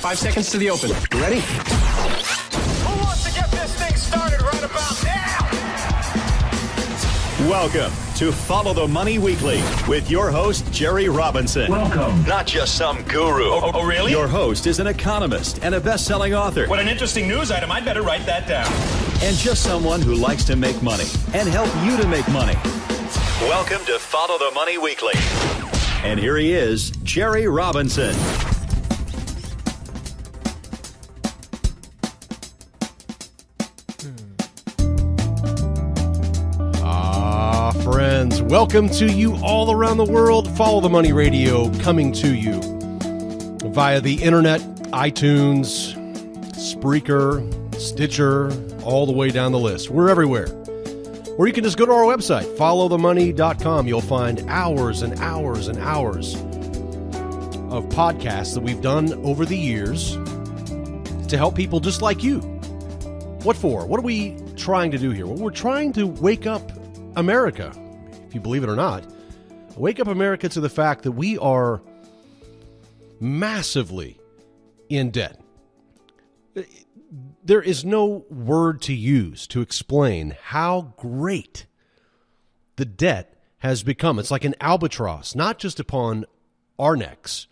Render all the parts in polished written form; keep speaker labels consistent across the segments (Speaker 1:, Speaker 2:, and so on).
Speaker 1: 5 seconds to the open. You ready?
Speaker 2: Who wants to get this thing started right about now?
Speaker 3: Welcome to Follow the Money Weekly with your host, Jerry Robinson.
Speaker 4: Welcome.
Speaker 3: Not just some guru.
Speaker 2: Oh, really?
Speaker 3: Your host is an economist and a best-selling author.
Speaker 2: What an interesting news item. I'd better write that down.
Speaker 3: And just someone who likes to make money and help you to make money. Welcome to Follow the Money Weekly. And here he is, Jerry Robinson.
Speaker 5: Friends, welcome to you all around the world. Follow the Money Radio coming to you via the internet, iTunes, Spreaker, Stitcher, all the way down the list. We're everywhere. Or you can just go to our website, followthemoney.com. You'll find hours and hours and hours of podcasts that we've done over the years to help people just like you. What for? What are we trying to do here? Well, we're trying to wake up America, if you believe it or not, wake up America to the fact that we are massively in debt. There is no word to use to explain how great the debt has become. It's like an albatross, not just upon our necks,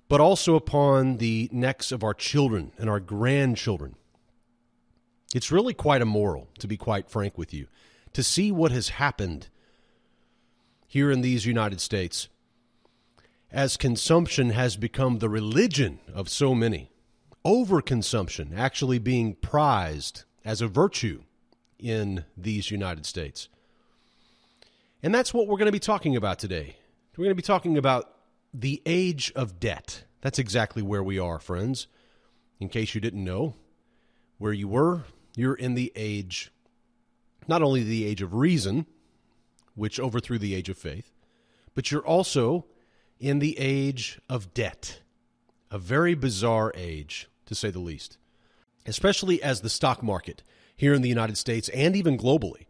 Speaker 5: but also upon the necks of our children and our grandchildren. It's really quite immoral, to be quite frank with you, to see what has happened here in these United States as consumption has become the religion of so many. Overconsumption actually being prized as a virtue in these United States. And that's what we're going to be talking about today. We're going to be talking about the age of debt. That's exactly where we are, friends. In case you didn't know where you were, you're in the age, not only the age of reason, which overthrew the age of faith, but you're also in the age of debt. A very bizarre age, to say the least, especially as the stock market here in the United States and even globally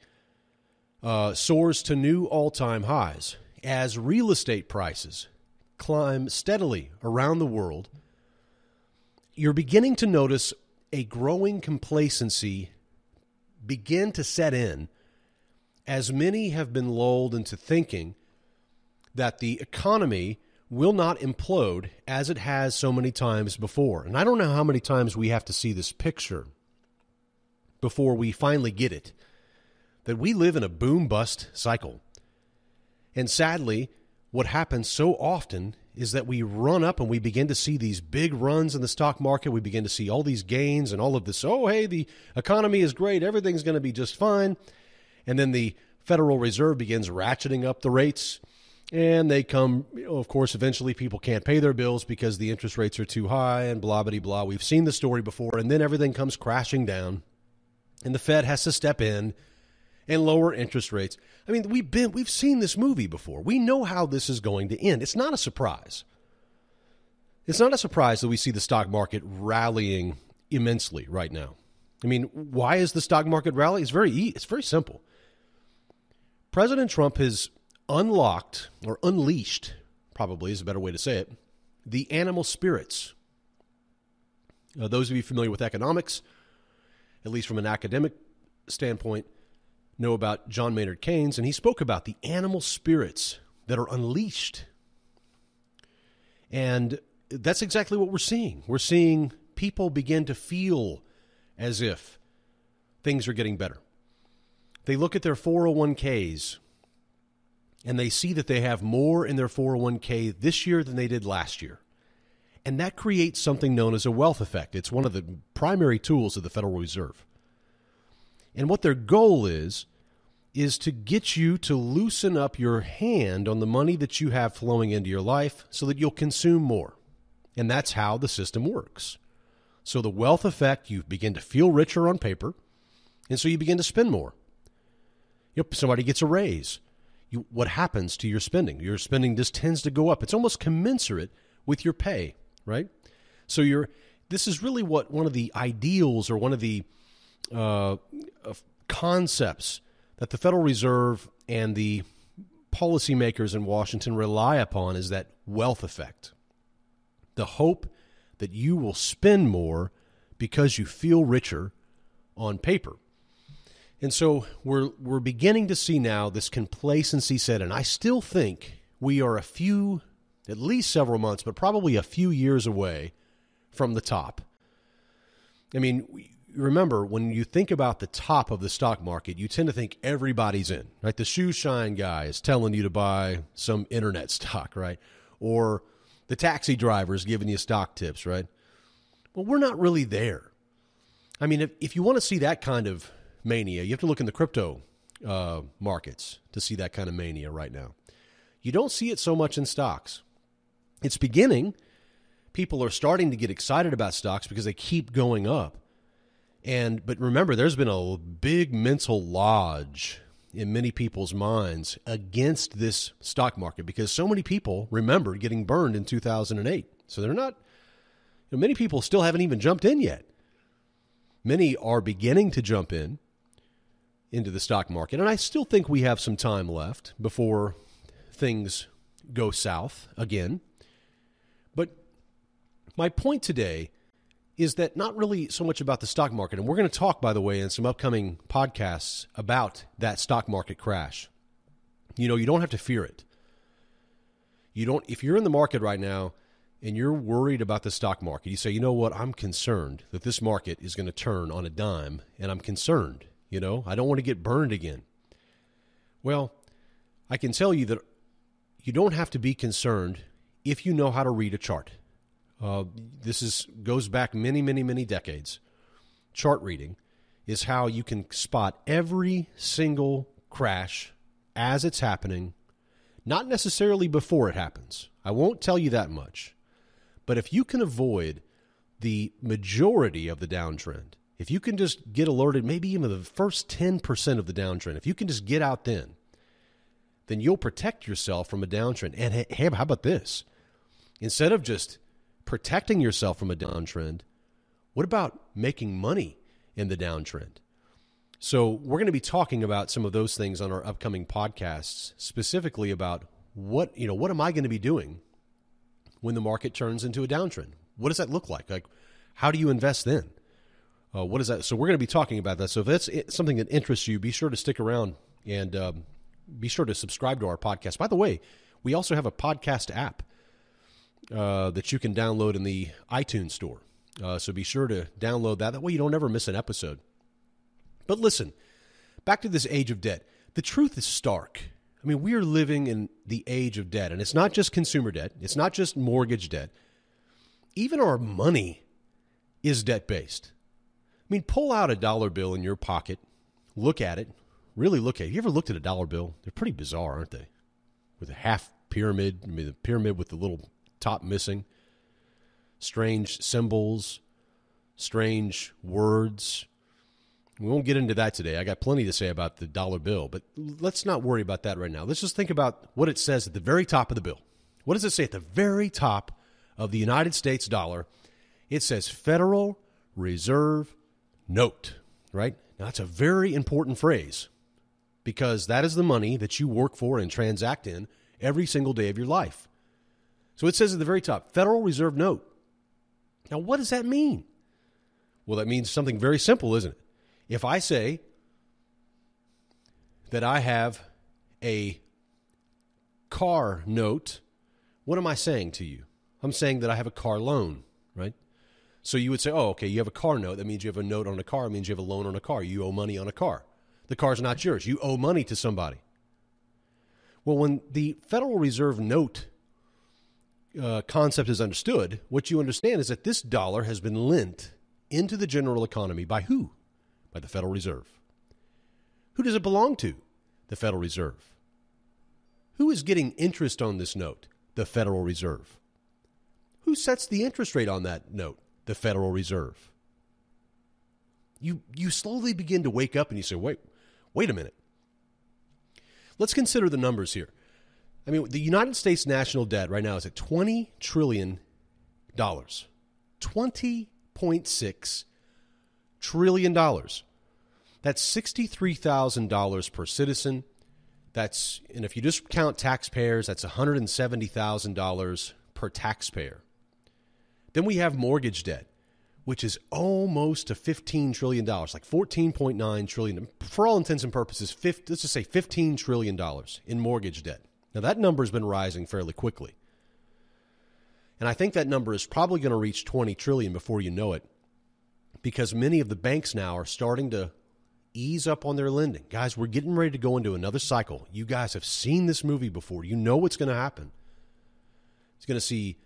Speaker 5: soars to new all-time highs, as real estate prices climb steadily around the world. You're beginning to notice a growing complacency begin to set in as many have been lulled into thinking that the economy will not implode as it has so many times before. And I don't know how many times we have to see this picture before we finally get it, that we live in a boom-bust cycle. And sadly, what happens so often is that we run up and we begin to see these big runs in the stock market. We begin to see all these gains and all of this, oh, hey, the economy is great, everything's going to be just fine. And then the Federal Reserve begins ratcheting up the rates. And they come, of course, eventually people can't pay their bills because the interest rates are too high and blah, blah, blah. We've seen the story before, and then everything comes crashing down. And the Fed has to step in and lower interest rates. I mean, we've seen this movie before. We know how this is going to end. It's not a surprise. It's not a surprise that we see the stock market rallying immensely right now. I mean, why is the stock market rallying? It's very simple. President Trump has unlocked, or unleashed, probably is a better way to say it, the animal spirits. Those of you familiar with economics, at least from an academic standpoint, know about John Maynard Keynes, and he spoke about the animal spirits that are unleashed. And that's exactly what we're seeing. We're seeing people begin to feel as if things are getting better. They look at their 401ks and they see that they have more in their 401k this year than they did last year. And that creates something known as a wealth effect. It's one of the primary tools of the Federal Reserve. And what their goal is to get you to loosen up your hand on the money that you have flowing into your life so that you'll consume more. And that's how the system works. So the wealth effect, you begin to feel richer on paper, and so you begin to spend more. Somebody gets a raise. What happens to your spending? Your spending just tends to go up. It's almost commensurate with your pay, right? So this is really what one of the ideals or one of the concepts that the Federal Reserve and the policymakers in Washington rely upon is that wealth effect. The hope that you will spend more because you feel richer on paper. And so we're beginning to see now this complacency set in. I still think we are at least several months, but probably a few years away from the top. I mean, remember, when you think about the top of the stock market, you tend to think everybody's in, right? The shoe shine guy is telling you to buy some internet stock, right? Or the taxi driver is giving you stock tips, right? Well, we're not really there. I mean, if you want to see that kind of mania, you have to look in the crypto markets to see that kind of mania right now. You don't see it so much in stocks. It's beginning. People are starting to get excited about stocks because they keep going up. But remember, there's been a big mental lodge in many people's minds against this stock market because so many people remember getting burned in 2008. So they're not, many people still haven't even jumped in yet. Many are beginning to jump into the stock market. And I still think we have some time left before things go south again. But my point today is that not really so much about the stock market. And we're going to talk, by the way, in some upcoming podcasts about that stock market crash. You don't have to fear it. If you're in the market right now and you're worried about the stock market, you say, you know what, I'm concerned that this market is going to turn on a dime, and I'm concerned, I don't want to get burned again. Well, I can tell you that you don't have to be concerned if you know how to read a chart. This goes back many, many, many decades. Chart reading is how you can spot every single crash as it's happening, not necessarily before it happens. I won't tell you that much. But if you can avoid the majority of the downtrend, if you can just get alerted, maybe even the first 10% of the downtrend, if you can just get out then you'll protect yourself from a downtrend. And hey, how about this? Instead of just protecting yourself from a downtrend, what about making money in the downtrend? So we're going to be talking about some of those things on our upcoming podcasts, specifically about what am I going to be doing when the market turns into a downtrend? What does that look like? Like, how do you invest then? What is that? So we're going to be talking about that. So if that's something that interests you, be sure to stick around and be sure to subscribe to our podcast. By the way, we also have a podcast app that you can download in the iTunes store. So be sure to download that. That way you don't ever miss an episode. But listen, back to this age of debt. The truth is stark. I mean, we are living in the age of debt, and it's not just consumer debt. It's not just mortgage debt. Even our money is debt-based. I mean, pull out a dollar bill in your pocket, look at it, really look at it. You ever looked at a dollar bill? They're pretty bizarre, aren't they? With a half pyramid, the pyramid with the little top missing, strange symbols, strange words. We won't get into that today. I got plenty to say about the dollar bill, but let's not worry about that right now. Let's just think about what it says at the very top of the bill. What does it say at the very top of the United States dollar? It says Federal Reserve Note, right? Now, that's a very important phrase because that is the money that you work for and transact in every single day of your life. So it says at the very top, Federal Reserve Note. Now, what does that mean? Well, that means something very simple, isn't it? If I say that I have a car note, what am I saying to you? I'm saying that I have a car loan, right? So you would say, oh, okay, you have a car note. That means you have a note on a car. It means you have a loan on a car. You owe money on a car. The car's not yours. You owe money to somebody. Well, when the Federal Reserve Note concept is understood, what you understand is that this dollar has been lent into the general economy by who? By the Federal Reserve. Who does it belong to? The Federal Reserve. Who is getting interest on this note? The Federal Reserve. Who sets the interest rate on that note? The Federal Reserve. You slowly begin to wake up and you say, wait a minute. Let's consider the numbers here. I mean, the United States national debt right now is at $20 trillion. $20.6 trillion. That's $63,000 per citizen. And if you just count taxpayers, that's $170,000 per taxpayer. Then we have mortgage debt, which is almost to $15 trillion, like $14.9 trillion. For all intents and purposes, let's just say $15 trillion in mortgage debt. Now, that number has been rising fairly quickly. And I think that number is probably going to reach $20 trillion before you know it, because many of the banks now are starting to ease up on their lending. Guys, we're getting ready to go into another cycle. You guys have seen this movie before. You know what's going to happen. It's going to see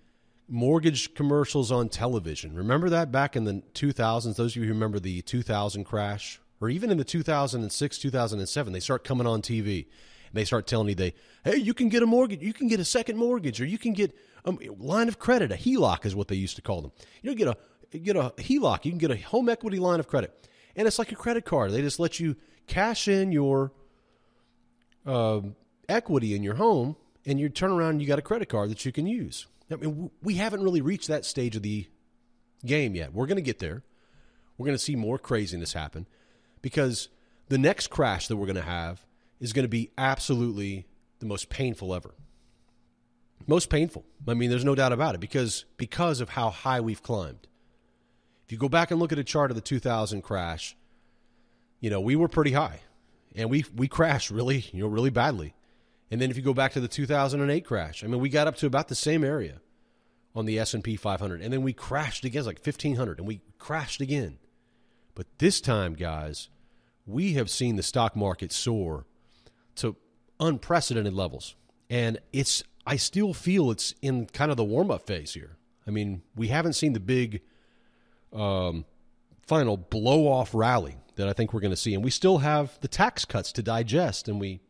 Speaker 5: mortgage commercials on television. Remember that back in the 2000s? Those of you who remember the 2000 crash, or even in the 2006, 2007, they start coming on TV. And they start telling you, hey, you can get a mortgage, you can get a second mortgage, or you can get a line of credit. A HELOC is what they used to call them. You get a HELOC, you can get a home equity line of credit. And it's like a credit card. They just let you cash in your equity in your home, and you turn around and you got a credit card that you can use. I mean, we haven't really reached that stage of the game yet. We're going to get there. We're going to see more craziness happen, because the next crash that we're going to have is going to be absolutely the most painful ever. Most painful. I mean, there's no doubt about it, because of how high we've climbed. If you go back and look at a chart of the 2000 crash, we were pretty high, and we crashed really badly. And then if you go back to the 2008 crash, I mean, we got up to about the same area on the S&P 500, and then we crashed again, like 1,500, and we crashed again. But this time, guys, we have seen the stock market soar to unprecedented levels, and I still feel it's in kind of the warm-up phase here. I mean, we haven't seen the big final blow-off rally that I think we're going to see, and we still have the tax cuts to digest, and we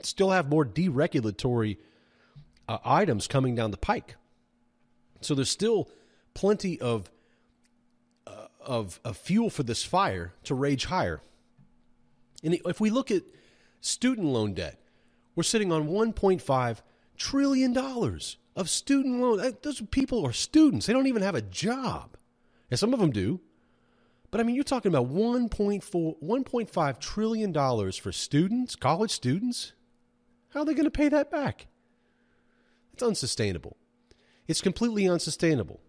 Speaker 5: still have more deregulatory items coming down the pike. So there's still plenty of fuel for this fire to rage higher. And if we look at student loan debt, we're sitting on $1.5 trillion of student loan. Those people are students. They don't even have a job. And some of them do. But, I mean, you're talking about $1.5 trillion for students, college students. How are they going to pay that back? It's unsustainable. It's completely unsustainable.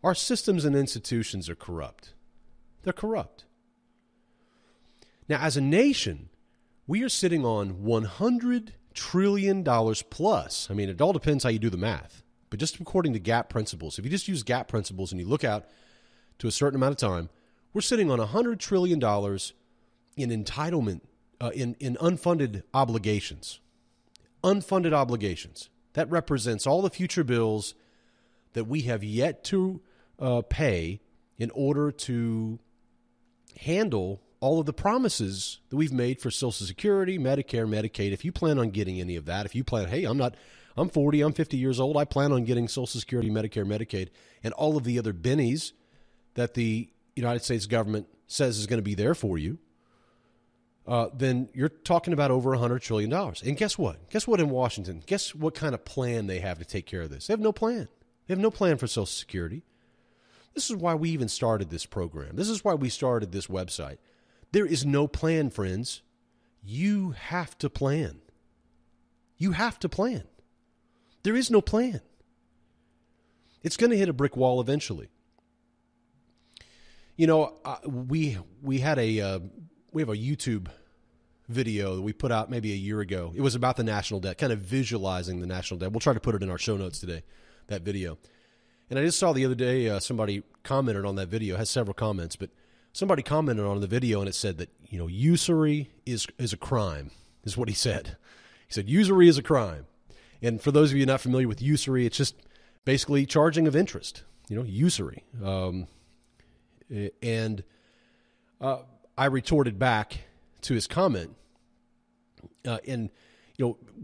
Speaker 5: Our systems and institutions are corrupt. They're corrupt. Now, as a nation, we are sitting on $100 trillion plus. I mean, it all depends how you do the math. But just according to GAAP principles, if you just use GAAP principles and you look out to a certain amount of time, we're sitting on $100 trillion in entitlement, in unfunded obligations. Unfunded obligations. That represents all the future bills that we have yet to pay in order to handle all of the promises that we've made for Social Security, Medicare, Medicaid. If you plan on getting any of that, if you plan, hey, I'm 40, I'm 50 years old, I plan on getting Social Security, Medicare, Medicaid, and all of the other bennies that the United States government says is going to be there for you, then you're talking about over $100 trillion. And guess what? Guess what in Washington? Guess what kind of plan they have to take care of this? They have no plan. They have no plan for Social Security. This is why we even started this program. This is why we started this website. There is no plan, friends. You have to plan. You have to plan. There is no plan. It's going to hit a brick wall eventually. We have a YouTube video that we put out maybe a year ago. It was about the national debt, kind of visualizing the national debt. We'll try to put it in our show notes today, that video. And I just saw the other day somebody commented on that video. It has several comments, but somebody commented on the video and it said that, usury is a crime, is what he said. He said, usury is a crime. And for those of you not familiar with usury, it's just basically charging of interest, usury. And I retorted back to his comment,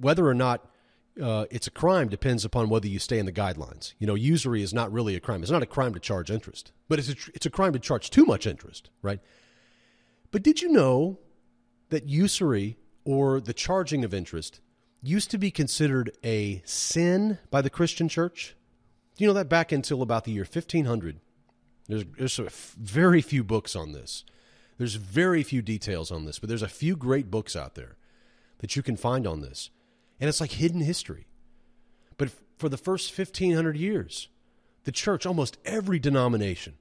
Speaker 5: whether or not it's a crime depends upon whether you stay in the guidelines. Usury is not really a crime. It's not a crime to charge interest, but it's a crime to charge too much interest, right? But did you know that usury, or the charging of interest, used to be considered a sin by the Christian church? Do you know that back until about the year 1500? There's very few books on this. There's very few details on this, but there's a few great books out there that you can find on this. And it's like hidden history. But for the first 1,500 years, the church, almost every denomination,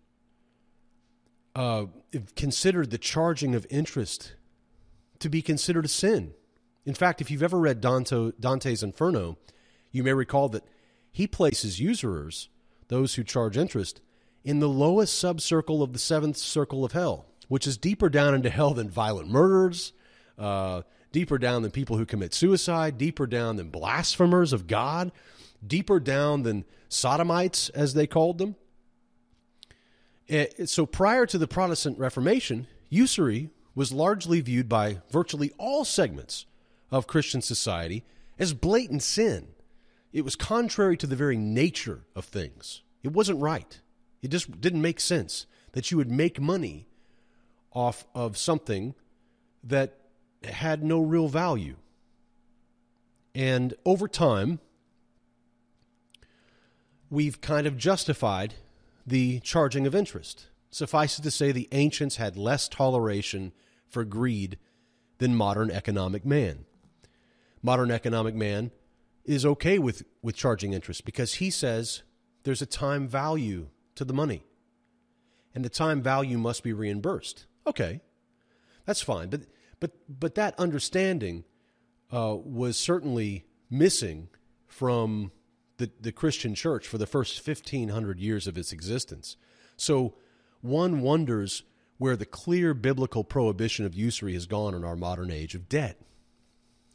Speaker 5: considered the charging of interest to be considered a sin. In fact, if you've ever read Dante's Inferno, you may recall that he places usurers, those who charge interest, in the lowest subcircle of the seventh circle of hell, which is deeper down into hell than violent murderers, deeper down than people who commit suicide, deeper down than blasphemers of God, deeper down than sodomites, as they called them. So prior to the Protestant Reformation, usury was largely viewed by virtually all segments of Christian society as blatant sin. It was contrary to the very nature of things. It wasn't right. It just didn't make sense that you would make money off of something that had no real value. And over time, we've kind of justified the charging of interest. Suffice it to say, the ancients had less toleration for greed than modern economic man. Modern economic man is okay with charging interest because he says there's a time value to the money, and the time value must be reimbursed. Okay, that's fine, but that understanding was certainly missing from the Christian church for the first 1,500 years of its existence. So one wonders where the clear biblical prohibition of usury has gone in our modern age of debt.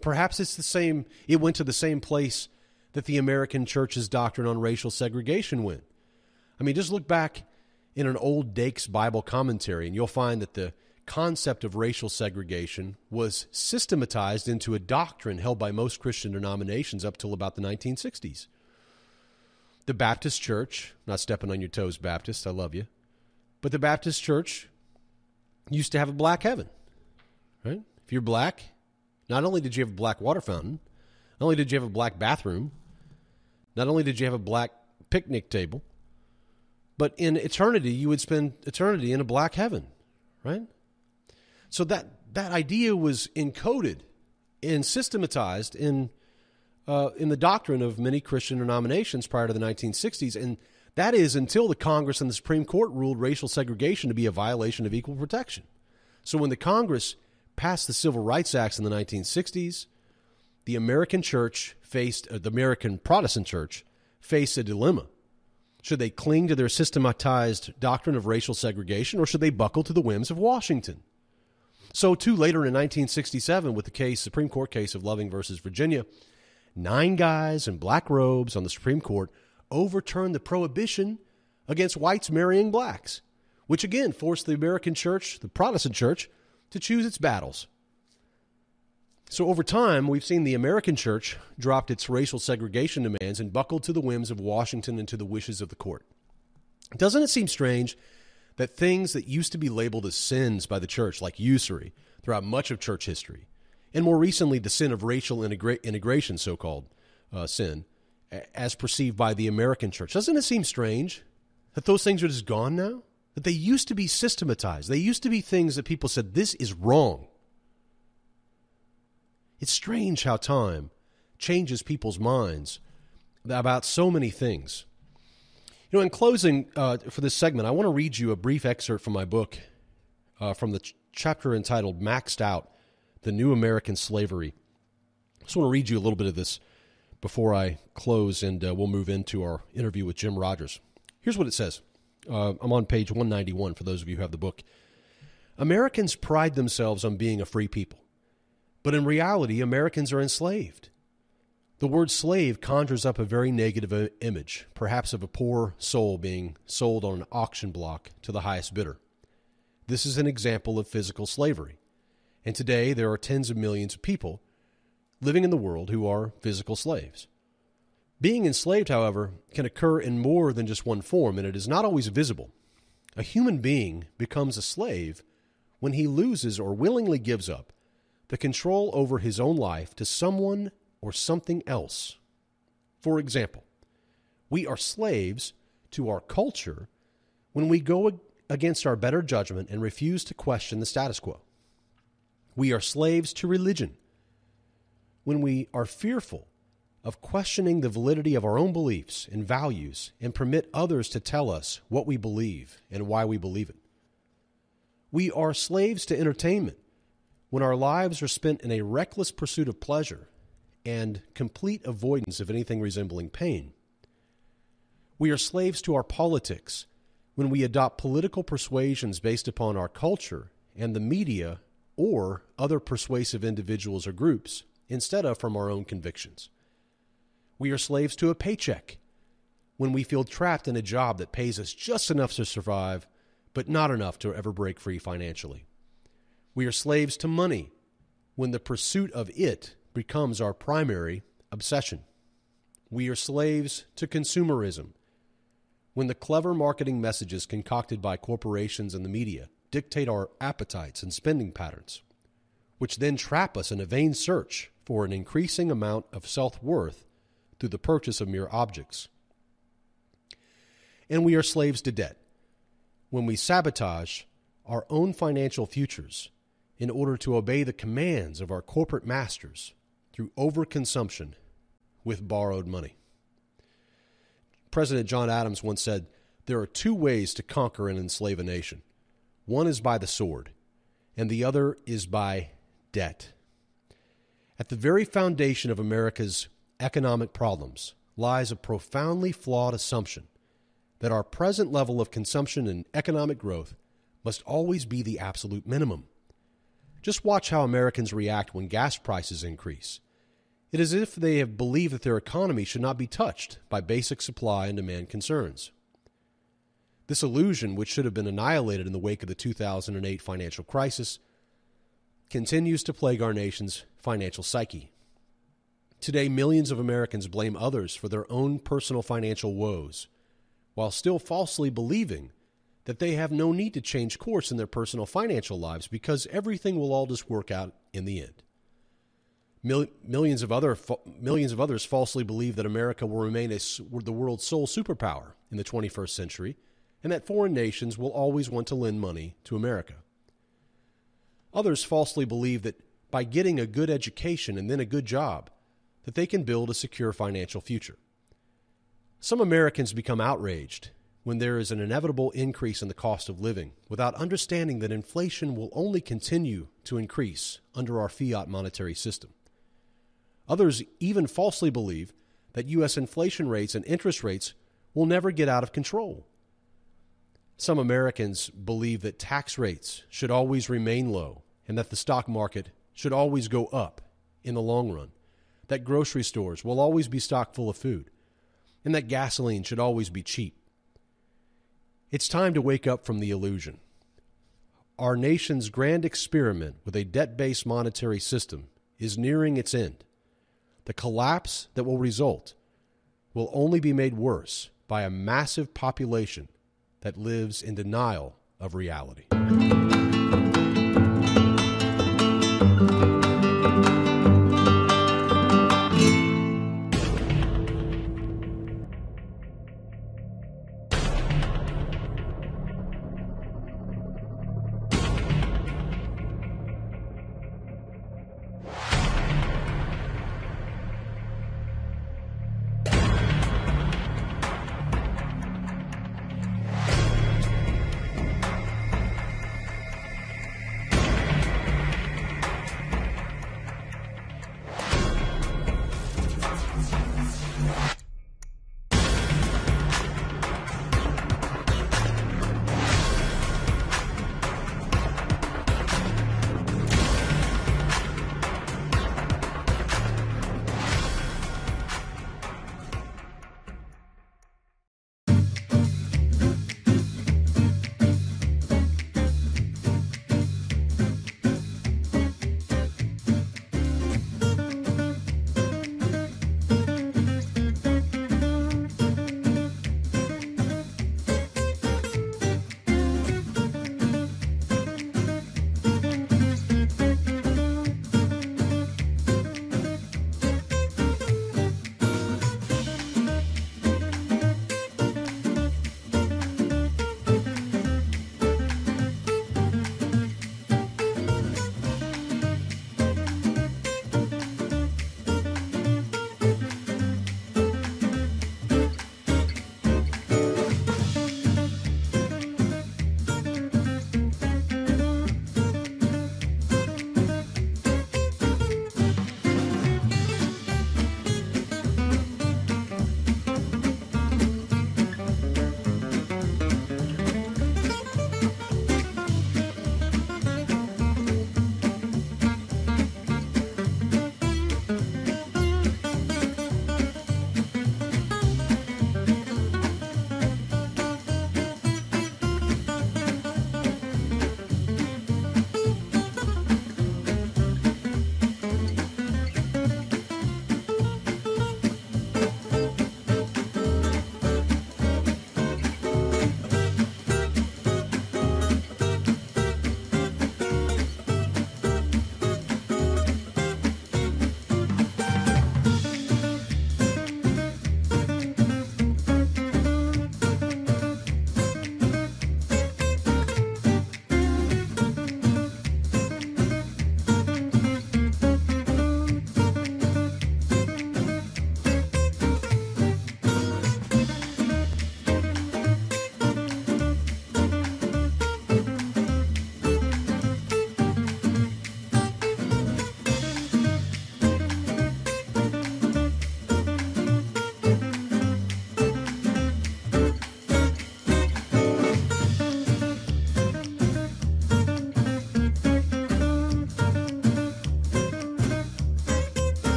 Speaker 5: Perhaps it went to the same place that the American church's doctrine on racial segregation went. I mean, just look back in an old Dake's Bible commentary, and you'll find that the concept of racial segregation was systematized into a doctrine held by most Christian denominations up till about the 1960s. The Baptist Church, not stepping on your toes, Baptist, I love you, but the Baptist Church used to have a black heaven, right? If you're black, not only did you have a black water fountain, not only did you have a black bathroom, not only did you have a black picnic table, but in eternity, you would spend eternity in a black heaven, right? So that idea was encoded and systematized in the doctrine of many Christian denominations prior to the 1960s, and that is until the Congress and the Supreme Court ruled racial segregation to be a violation of equal protection. So when the Congress passed the Civil Rights Acts in the 1960s, the American Protestant church faced a dilemma. Should they cling to their systematized doctrine of racial segregation, or should they buckle to the whims of Washington? So, too, later in 1967, with the Supreme Court case of Loving versus Virginia, 9 guys in black robes on the Supreme Court overturned the prohibition against whites marrying blacks, which again forced the American church, the Protestant church, to choose its battles. So over time, we've seen the American church dropped its racial segregation demands and buckled to the whims of Washington and to the wishes of the court. Doesn't it seem strange that things that used to be labeled as sins by the church, like usury, throughout much of church history, and more recently the sin of racial integration, so-called sin, as perceived by the American church, doesn't it seem strange that those things are just gone now? That they used to be systematized. They used to be things that people said, this is wrong. It's strange how time changes people's minds about so many things. You know, in closing for this segment, I want to read you a brief excerpt from my book, from the chapter entitled Maxed Out, The New American Slavery. I just want to read you a little bit of this before I close, and we'll move into our interview with Jim Rogers. Here's what it says. I'm on page 191 for those of you who have the book. Americans pride themselves on being a free people, but in reality, Americans are enslaved. The word slave conjures up a very negative image, perhaps of a poor soul being sold on an auction block to the highest bidder. This is an example of physical slavery, and today there are tens of millions of people living in the world who are physical slaves. Being enslaved, however, can occur in more than just one form, and it is not always visible. A human being becomes a slave when he loses or willingly gives up the control over his own life to someone or something else. For example, we are slaves to our culture when we go against our better judgment and refuse to question the status quo. We are slaves to religion when we are fearful of questioning the validity of our own beliefs and values and permit others to tell us what we believe and why we believe it. We are slaves to entertainment when our lives are spent in a reckless pursuit of pleasure and complete avoidance of anything resembling pain. We are slaves to our politics when we adopt political persuasions based upon our culture and the media or other persuasive individuals or groups instead of from our own convictions. We are slaves to a paycheck when we feel trapped in a job that pays us just enough to survive, but not enough to ever break free financially. We are slaves to money when the pursuit of it becomes our primary obsession. We are slaves to consumerism when the clever marketing messages concocted by corporations and the media dictate our appetites and spending patterns, which then trap us in a vain search for an increasing amount of self-worth through the purchase of mere objects. And we are slaves to debt when we sabotage our own financial futures in order to obey the commands of our corporate masters through overconsumption with borrowed money. President John Adams once said, "There are two ways to conquer and enslave a nation. One is by the sword, and the other is by debt." At the very foundation of America's economic problems lies a profoundly flawed assumption that our present level of consumption and economic growth must always be the absolute minimum. Just watch how Americans react when gas prices increase. It is as if they have believed that their economy should not be touched by basic supply and demand concerns. This illusion, which should have been annihilated in the wake of the 2008 financial crisis, continues to plague our nation's financial psyche. Today, millions of Americans blame others for their own personal financial woes, while still falsely believing that they have no need to change course in their personal financial lives because everything will all just work out in the end. Millions of others falsely believe that America will remain the world's sole superpower in the 21st century and that foreign nations will always want to lend money to America. Others falsely believe that by getting a good education and then a good job, that they can build a secure financial future. Some Americans become outraged when there is an inevitable increase in the cost of living without understanding that inflation will only continue to increase under our fiat monetary system. Others even falsely believe that U.S. inflation rates and interest rates will never get out of control. Some Americans believe that tax rates should always remain low and that the stock market should always go up in the long run, that grocery stores will always be stocked full of food, and that gasoline should always be cheap. It's time to wake up from the illusion. Our nation's grand experiment with a debt-based monetary system is nearing its end. The collapse that will result will only be made worse by a massive population that lives in denial of reality.